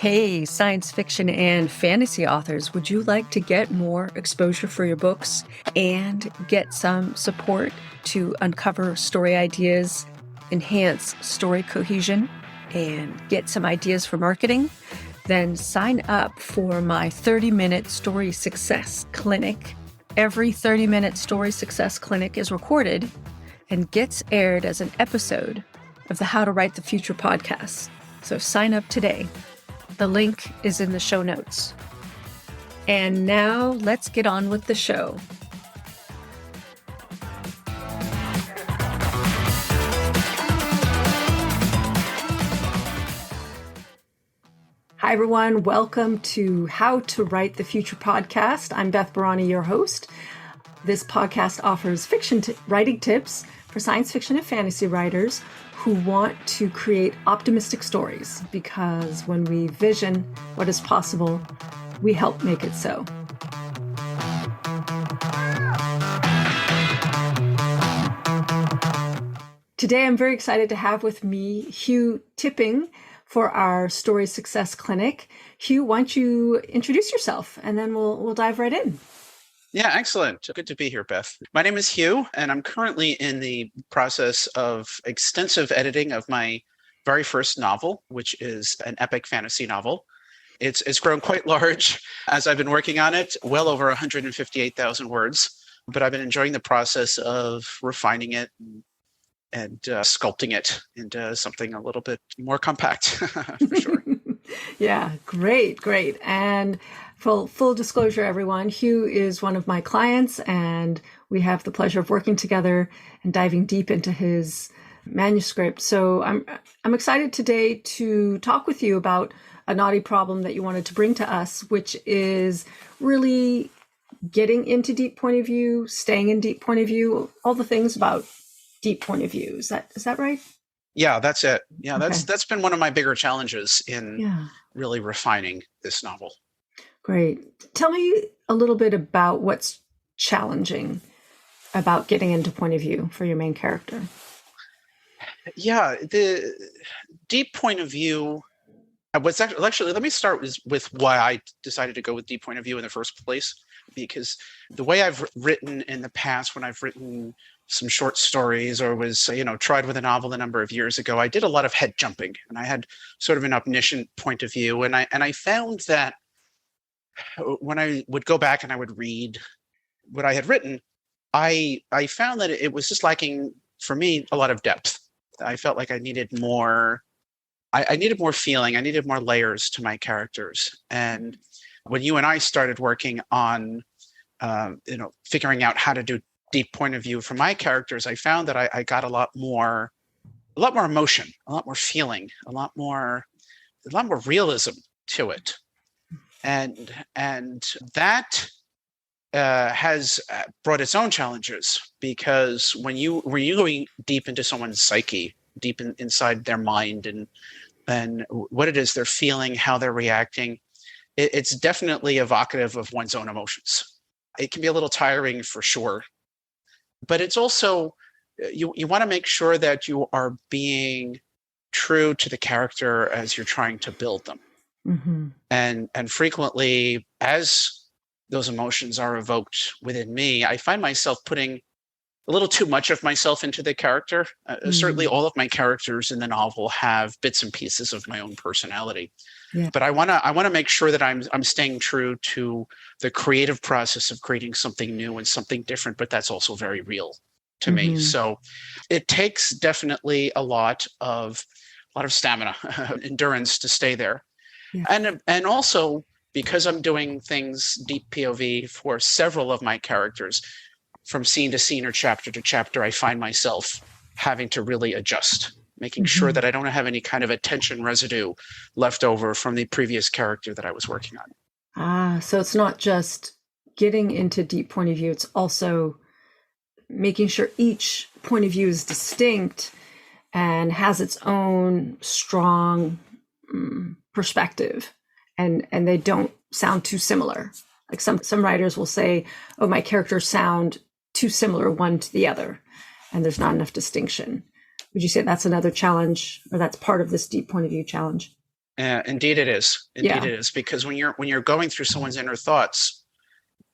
Hey, science fiction and fantasy authors, would you like to get more exposure for your books and get some support to uncover story ideas, enhance story cohesion, and get some ideas for marketing? Then sign up for my 30-minute Story Success Clinic. Every 30-minute Story Success Clinic is recorded and gets aired as an episode of the How to Write the Future podcast. So sign up today. The link is in the show notes. And now let's get on with the show. Hi, everyone. Welcome to How to Write the Future podcast. I'm Beth Barany, your host. This podcast offers fiction writing tips for science fiction and fantasy writers who want to create optimistic stories, because when we vision what is possible, we help make it so. Today, I'm very excited to have with me Hugh Tipping for our Story Success Clinic. Hugh, why don't you introduce yourself, and then we'll dive right in. Yeah, excellent. Good to be here, Beth. My name is Hugh, and I'm currently in the process of extensive editing of my very first novel, which is an epic fantasy novel. It's grown quite large as I've been working on it, well over 158,000 words, but I've been enjoying the process of refining it and sculpting it into something a little bit more compact, for sure. Yeah, great. And full disclosure, everyone, Hugh is one of my clients, and we have the pleasure of working together and diving deep into his manuscript. So I'm excited today to talk with you about a naughty problem that you wanted to bring to us, which is really getting into deep point of view, staying in deep point of view, all the things about deep point of view. Is that right? Yeah, that's it. Yeah, Okay. that's been one of my bigger challenges in really refining this novel. Great. Tell me a little bit about what's challenging about getting into point of view for your main character. Yeah, the deep point of view. Actually, let me start with why I decided to go with deep point of view in the first place. Because the way I've written in the past, when I've written some short stories or was, tried with a novel a number of years ago, I did a lot of head jumping, and I had sort of an omniscient point of view. And I found that when I would go back and I would read what I had written, I found that it was just lacking, for me, a lot of depth. I felt like I needed more. I needed more feeling. I needed more layers to my characters. And when you and I started working on, figuring out how to do deep point of view for my characters, I found that I got a lot more emotion, a lot more feeling, a lot more realism to it. And that has brought its own challenges, because when you're going deep into someone's psyche, deep inside their mind, and what it is they're feeling, how they're reacting, it's definitely evocative of one's own emotions. It can be a little tiring, for sure, but it's also, you want to make sure that you are being true to the character as you're trying to build them. Mm-hmm. And frequently, as those emotions are evoked within me, I find myself putting a little too much of myself into the character. Certainly all of my characters in the novel have bits and pieces of my own personality. Yeah. But I want to make sure that I'm staying true to the creative process of creating something new and something different, but that's also very real to me. So it takes definitely a lot of stamina, endurance to stay there. Yeah. And also, because I'm doing things deep POV for several of my characters, from scene to scene or chapter to chapter, I find myself having to really adjust, making sure that I don't have any kind of attention residue left over from the previous character that I was working on. So it's not just getting into deep point of view, it's also making sure each point of view is distinct and has its own strong perspective, and they don't sound too similar. Like some writers will say, oh, my characters sound too similar one to the other, and there's not enough distinction. Would you say that's another challenge, or that's part of this deep point of view challenge? Indeed, it is. Indeed, Yeah. it is, because when you're going through someone's inner thoughts,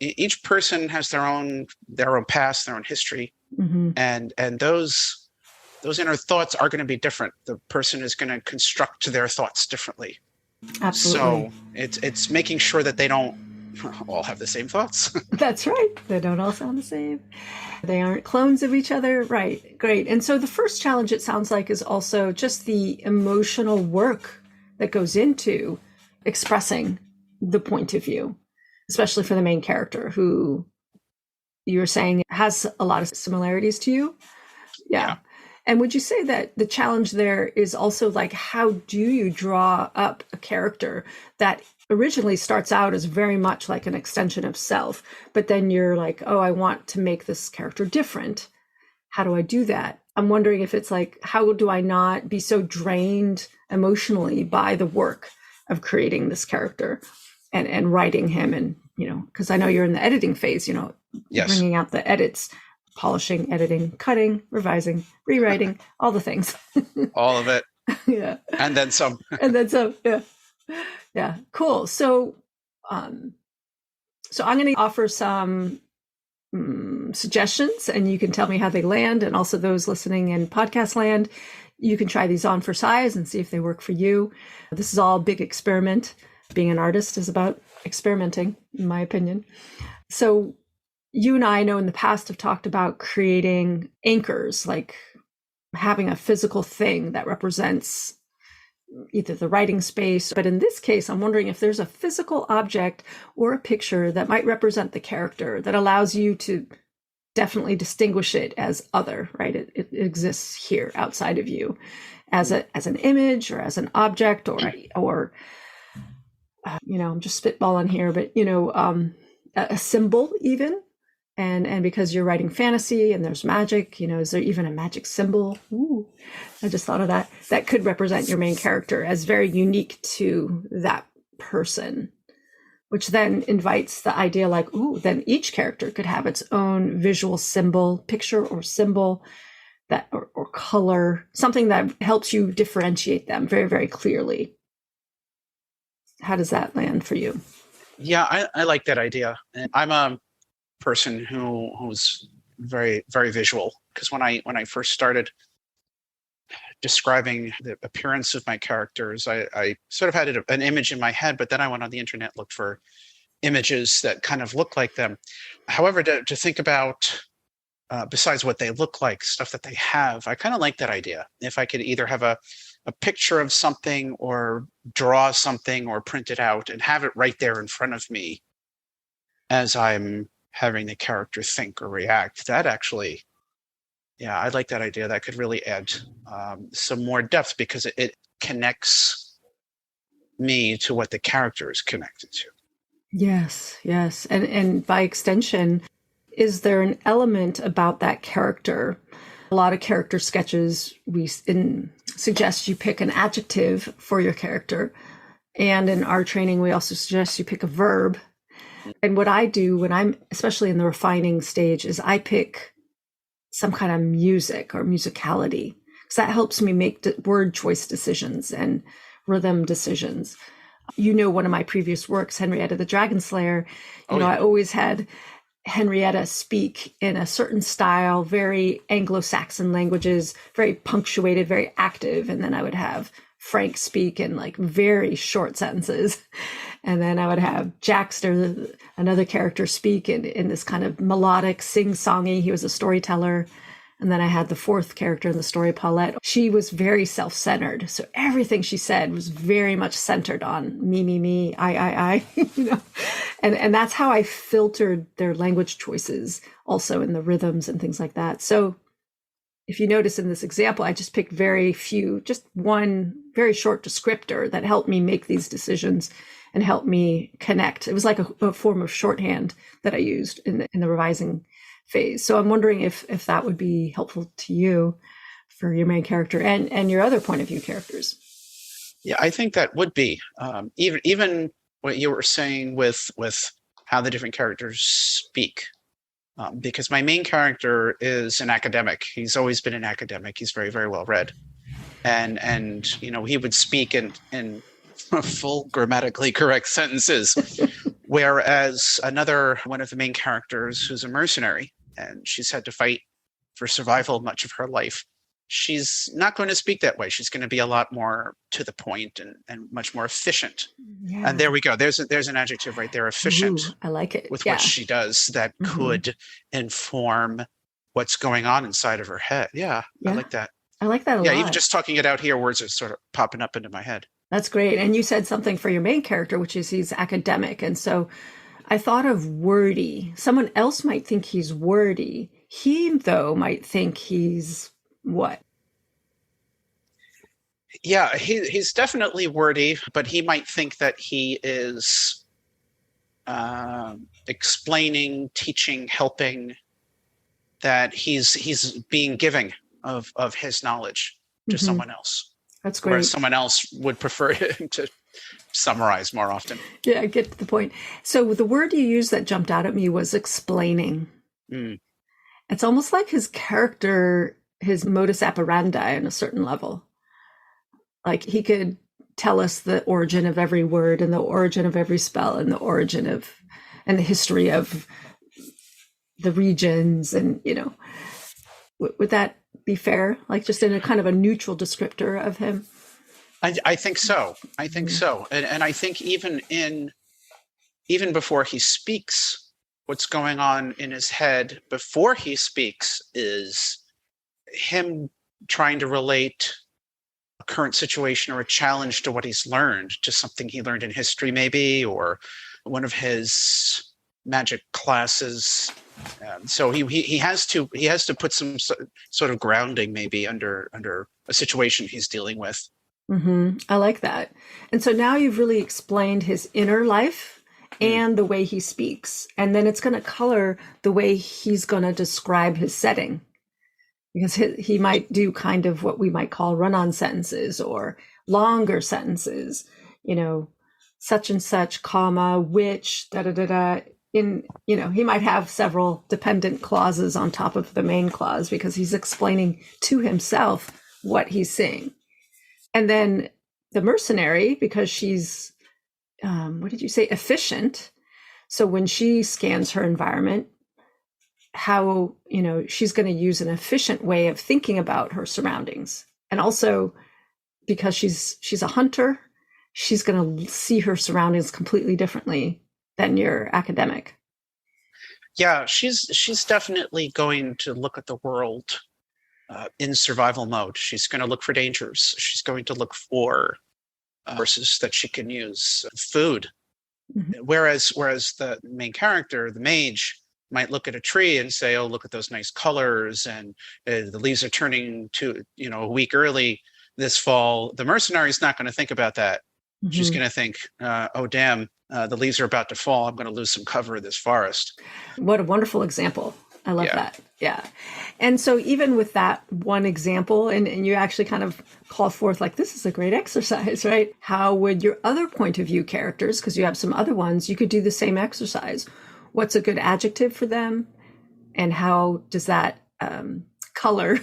each person has their own past, their own history, Hmm. and those inner thoughts are going to be different. The person is going to construct their thoughts differently. Absolutely. So it's making sure that they don't all have the same thoughts. That's right. They don't all sound the same. They aren't clones of each other. Right. Great. And so the first challenge, it sounds like, is also just the emotional work that goes into expressing the point of view, especially for the main character who you were saying has a lot of similarities to you. Yeah. Yeah. And would you say that the challenge there is also like, how do you draw up a character that originally starts out as very much like an extension of self, but then you're like, oh, I want to make this character different. How do I do that? I'm wondering if it's like, how do I not be so drained emotionally by the work of creating this character and writing him? And, because I know you're in the editing phase, Yes. bringing out the edits, polishing, editing, cutting, revising, rewriting, all the things. All of it. Yeah. And then some. And then so, yeah. Yeah. Cool. So, um, so I'm going to offer some suggestions, and you can tell me how they land. And also those listening in podcast land, you can try these on for size and see if they work for you. This is all a big experiment. Being an artist is about experimenting, in my opinion. So you and I know in the past have talked about creating anchors, like having a physical thing that represents either the writing space, but in this case, I'm wondering if there's a physical object or a picture that might represent the character that allows you to definitely distinguish it as other, right? It exists here outside of you as an image or as an object or I'm just spitballing here, but a symbol even. And because you're writing fantasy and there's magic, is there even a magic symbol? Ooh, I just thought of that. That could represent your main character as very unique to that person, which then invites the idea like, ooh, then each character could have its own visual symbol, picture or symbol that or color, something that helps you differentiate them very, very clearly. How does that land for you? Yeah, I like that idea. And I'm a person who's very, very visual, because when I first started describing the appearance of my characters, I sort of had an image in my head, but then I went on the internet, looked for images that kind of look like them. However, to think about besides what they look like, stuff that they have, I kind of like that idea. If I could either have a picture of something or draw something or print it out and have it right there in front of me as I'm having the character think or react, that actually, yeah, I like that idea. That could really add some more depth, because it connects me to what the character is connected to. Yes, yes. And by extension, is there an element about that character? A lot of character sketches, we suggest you pick an adjective for your character. And in our training, we also suggest you pick a verb. And what I do when I'm, especially in the refining stage, is I pick some kind of music or musicality, because that helps me make word choice decisions and rhythm decisions. One of my previous works, Henrietta the Dragon Slayer, Oh, yeah. I always had Henrietta speak in a certain style, very Anglo-Saxon languages, very punctuated, very active. And then I would have Frank speak in like very short sentences. And then I would have Jackster, another character, speak in this kind of melodic, sing-songy. He was a storyteller. And then I had the fourth character in the story, Paulette. She was very self-centered. So everything she said was very much centered on me, I, And that's how I filtered their language choices also in the rhythms and things like that. So if you notice in this example, I just picked very few, just one very short descriptor that helped me make these decisions and helped me connect. It was like a form of shorthand that I used in the revising phase. So I'm wondering if that would be helpful to you for your main character and your other point of view characters. Yeah, I think that would be even what you were saying with how the different characters speak. Because my main character is an academic. He's always been an academic. He's very, very well read, and he would speak in full grammatically correct sentences. Whereas another one of the main characters, who's a mercenary, and she's had to fight for survival much of her life, she's not going to speak that way. She's going to be a lot more to the point and much more efficient. Yeah. And there we go. There's an adjective right there, efficient. Ooh, I like it. With Yeah. what she does that could inform what's going on inside of her head. Yeah, I like that. I like that a lot. Yeah, even just talking it out here, words are sort of popping up into my head. That's great. And you said something for your main character, which is he's academic. And so I thought of wordy. Someone else might think he's wordy. He, though, might think he's what? Yeah, he's definitely wordy, but he might think that he is explaining, teaching, helping, that he's being giving of his knowledge to someone else. That's great. Whereas someone else would prefer him to summarize more often. Yeah, get to the point. So the word you used that jumped out at me was explaining. It's almost like his character, his modus operandi on a certain level. Like he could tell us the origin of every word and the origin of every spell and the origin of and the history of the regions, and would that be fair? Like just in a kind of a neutral descriptor of him? I think so. I think so. And I think even before he speaks, what's going on in his head before he speaks is him trying to relate a current situation or a challenge to what he's learned, to something he learned in history maybe, or one of his magic classes. So he has to put some sort of grounding maybe under a situation he's dealing with. I like that. And so now you've really explained his inner life and the way he speaks. And then it's going to color the way he's going to describe his setting. Because he might do kind of what we might call run-on sentences or longer sentences, such and such, comma, which, da-da-da-da. He might have several dependent clauses on top of the main clause because he's explaining to himself what he's seeing. And then the mercenary, because she's, what did you say, efficient. So when she scans her environment, how, she's going to use an efficient way of thinking about her surroundings. And also because she's a hunter, she's going to see her surroundings completely differently than your academic. Yeah, she's definitely going to look at the world in survival mode. She's going to look for dangers. She's going to look for resources that she can use, food. Whereas the main character, the mage, might look at a tree and say, "Oh, look at those nice colors, and the leaves are turning to a week early this fall." The mercenary is not going to think about that. She's going to think, "Oh, damn, the leaves are about to fall. I'm going to lose some cover of this forest." What a wonderful example. I love that. Yeah. And so even with that one example, and you actually kind of call forth like, this is a great exercise, right? How would your other point of view characters, because you have some other ones, you could do the same exercise. What's a good adjective for them? And how does that color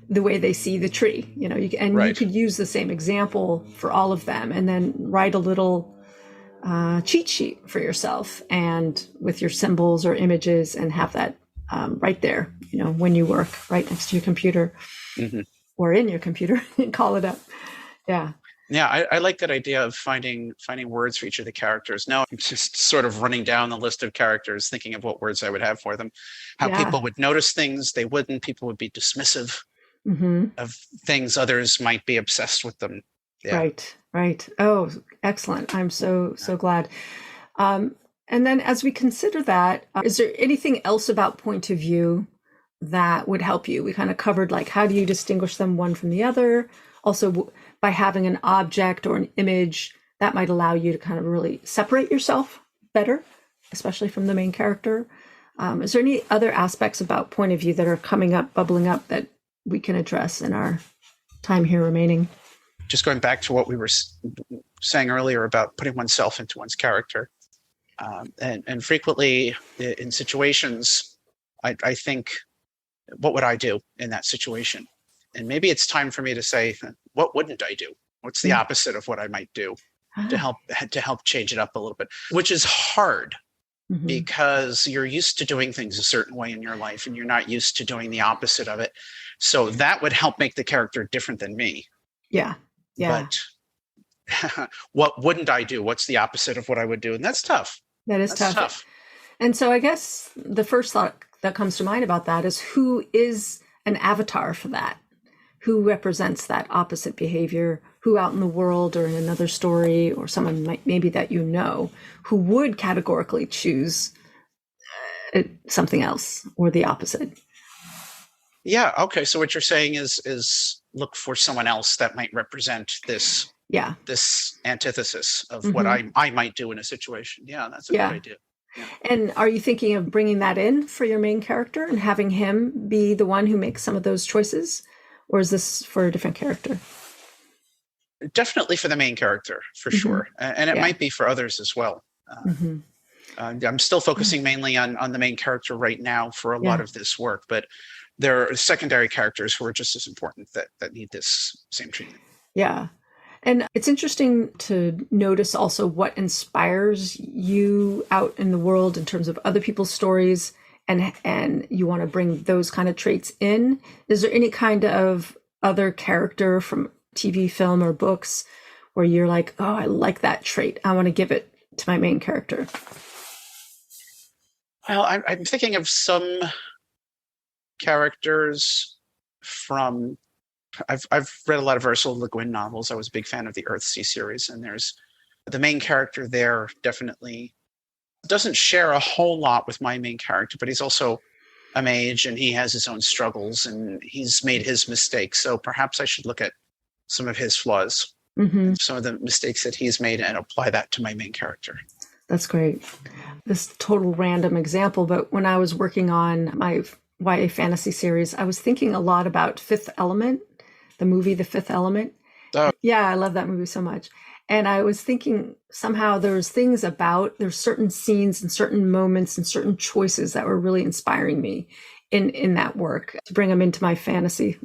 the way they see the tree? You could use the same example for all of them and then write a little cheat sheet for yourself and with your symbols or images and have that right there, when you work right next to your computer or in your computer and call it up. Yeah. Yeah, I like that idea of finding words for each of the characters. Now I'm just sort of running down the list of characters, thinking of what words I would have for them. How people would notice things they wouldn't. People would be dismissive of things. Others might be obsessed with them. Yeah. Right. Oh, excellent. I'm so glad. And then as we consider that, is there anything else about point of view that would help you? We kind of covered like, how do you distinguish them one from the other? Also, by having an object or an image, that might allow you to kind of really separate yourself better, especially from the main character. Is there any other aspects about point of view that are bubbling up that we can address in our time here remaining? Just going back to what we were saying earlier about putting oneself into one's character. And frequently in situations, I think, what would I do in that situation? And maybe it's time for me to say, what wouldn't I do? What's the opposite of what I might do? to Ah. help to help change it up a little bit, which is hard Hmm. because you're used to doing things a certain way in your life and you're not used to doing the opposite of it. So that would help make the character different than me. Yeah. Yeah. But what wouldn't I do? What's the opposite of what I would do? And that's tough. That is That's tough. tough. And so I guess the first thought that comes to mind about that is, who is an avatar for that? Who represents that opposite behavior? Who out in the world or in another story, or someone maybe that you know, who would categorically choose something else or the opposite? Yeah. Okay. So what you're saying is look for someone else that might represent this Yeah. this antithesis of what Hmm. I might do in a situation. Yeah, that's a good Yeah. idea. Yeah. And are you thinking of bringing that in for your main character and having him be the one who makes some of those choices? Or is this for a different character? Definitely for the main character, for Hmm. sure, and it Yeah. might be for others as well. Hmm. I'm still focusing mainly on the main character right now for a lot Yeah. of this work, but there are secondary characters who are just as important that need this same treatment. Yeah. And it's interesting to notice also what inspires you out in the world in terms of other people's stories, and you want to bring those kind of traits in. Is there any kind of other character from TV, film, or books where you're like, oh, I like that trait, I want to give it to my main character? Well, I'm thinking of some characters from. I've read a lot of Ursula Le Guin novels. I was a big fan of the Earthsea series, and there's the main character there definitely doesn't share a whole lot with my main character, but he's also a mage and he has his own struggles and he's made his mistakes. So perhaps I should look at some of his flaws Hmm. and some of the mistakes that he's made and apply that to my main character. That's great. This total random example, but when I was working on my YA fantasy series, I was thinking a lot about Fifth Element, the movie The Fifth Element. Oh, Yeah, I love that movie so much. And I was thinking somehow there's certain scenes and certain moments and certain choices that were really inspiring me in that work to bring them into my fantasy.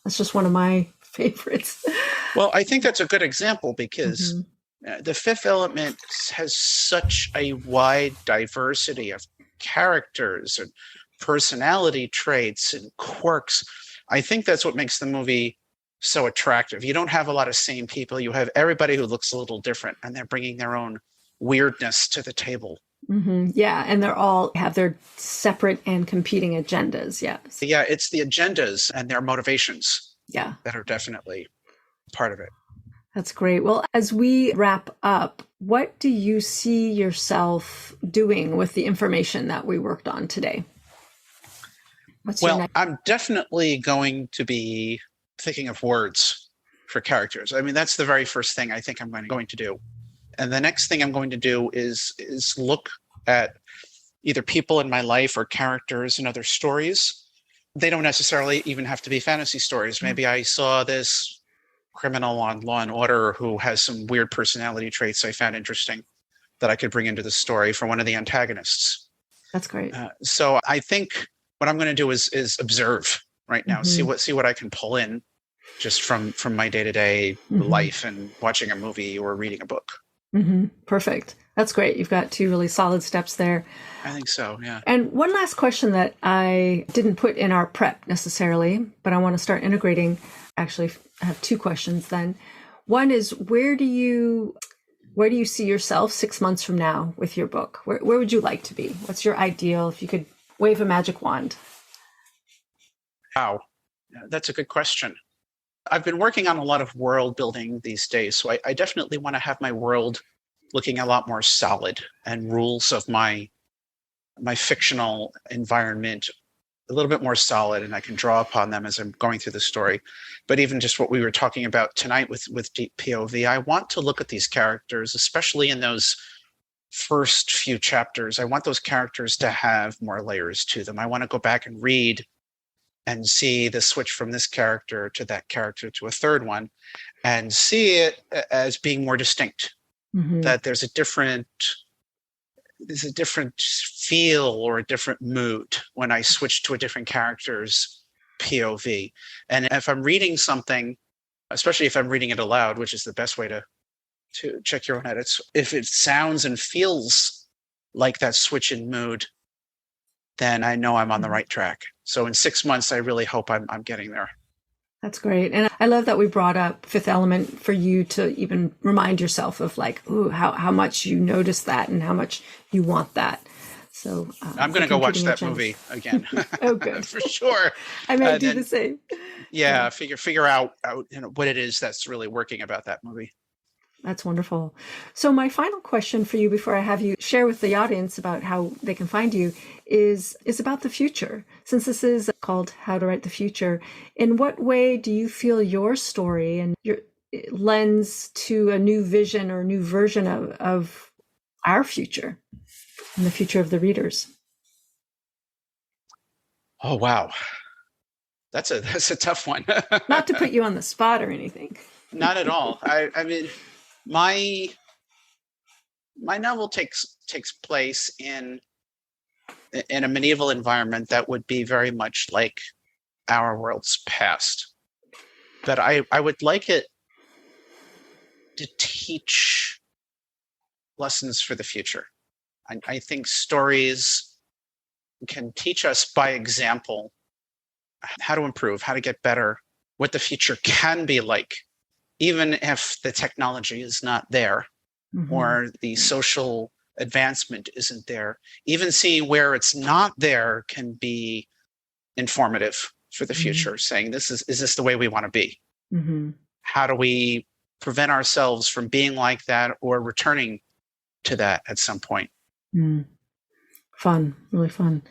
That's just one of my favorites. well, I think that's a good example because Hmm. the Fifth Element has such a wide diversity of characters and personality traits and quirks. I think that's what makes the movie so attractive. You don't have a lot of same people. You have everybody who looks a little different, and they're bringing their own weirdness to the table. Hmm. Yeah, and they're all have their separate and competing agendas. Yes. Yeah, it's the agendas and their motivations Yeah. that are definitely part of it. That's great. Well, as we wrap up, what do you see yourself doing with the information that we worked on today? What's your Well, next? I'm definitely going to be thinking of words for characters. I mean, that's the very first thing I think I'm going to do. And the next thing I'm going to do is look at either people in my life or characters in other stories. They don't necessarily even have to be fantasy stories. Maybe I saw this criminal on Law and Order who has some weird personality traits I found interesting that I could bring into the story for one of the antagonists. That's great. So I think what I'm going to do is observe right now, Hmm. see what I can pull in just from my day-to-day life and watching a movie or reading a book. Hmm. Perfect. That's great. You've got two really solid steps there. I think so, yeah. And one last question that I didn't put in our prep necessarily, but I want to start integrating. Actually, I have two questions then. One is, where do you see yourself 6 months from now with your book? Where would you like to be? What's your ideal if you could wave a magic wand? Wow, that's a good question. I've been working on a lot of world building these days, so I definitely want to have my world looking a lot more solid and rules of my fictional environment a little bit more solid, and I can draw upon them as I'm going through the story. But even just what we were talking about tonight with deep POV, I want to look at these characters, especially in those first few chapters. I want those characters to have more layers to them. I want to go back and read and see the switch from this character to that character to a third one and see it as being more distinct, that there's a different feel or a different mood when I switch to a different character's POV. And if I'm reading something, especially if I'm reading it aloud, which is the best way to to check your own edits. If it sounds and feels like that switch in mood, then I know I'm on the right track. So in 6 months, I really hope I'm getting there. That's great. And I love that we brought up Fifth Element for you to even remind yourself of like, ooh, how much you notice that and how much you want that. So I'm going to go watch that movie again. Oh, good. For sure. I might do the same. Yeah, figure out what it is that's really working about that movie. That's wonderful. So my final question for you before I have you share with the audience about how they can find you is about the future. Since this is called How to Write the Future, in what way do you feel your story and your lends to a new vision or new version of our future and the future of the readers? Oh, wow. That's a tough one. Not to put you on the spot or anything. Not at all. I mean, my novel takes place in a medieval environment that would be very much like our world's past. But I would like it to teach lessons for the future. I think stories can teach us by example how to improve, how to get better, what the future can be like, even if the technology is not there or the social advancement isn't there. Even seeing where it's not there can be informative for the future, saying is this the way we want to be? How do we prevent ourselves from being like that or returning to that at some point? Fun, really fun.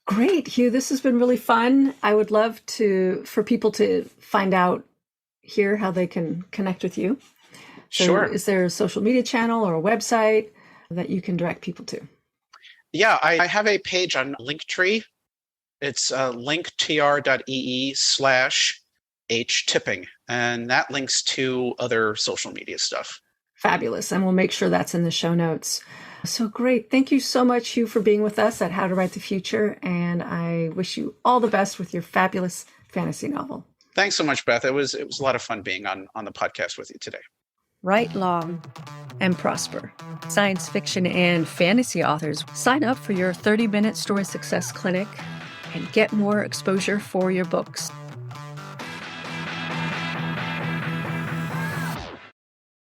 Great, Hugh. This has been really fun. I would love for people to find out here how they can connect with you. So sure. Is there a social media channel or a website that you can direct people to? Yeah, I have a page on Linktree. It's linktr.ee/H-Tipping, and that links to other social media stuff. Fabulous. And we'll make sure that's in the show notes. So great. Thank you so much, Hugh, for being with us at How to Write the Future. And I wish you all the best with your fabulous fantasy novel. Thanks so much, Beth. It was a lot of fun being on the podcast with you today. Write long and prosper. Science fiction and fantasy authors, sign up for your 30-minute story success clinic and get more exposure for your books.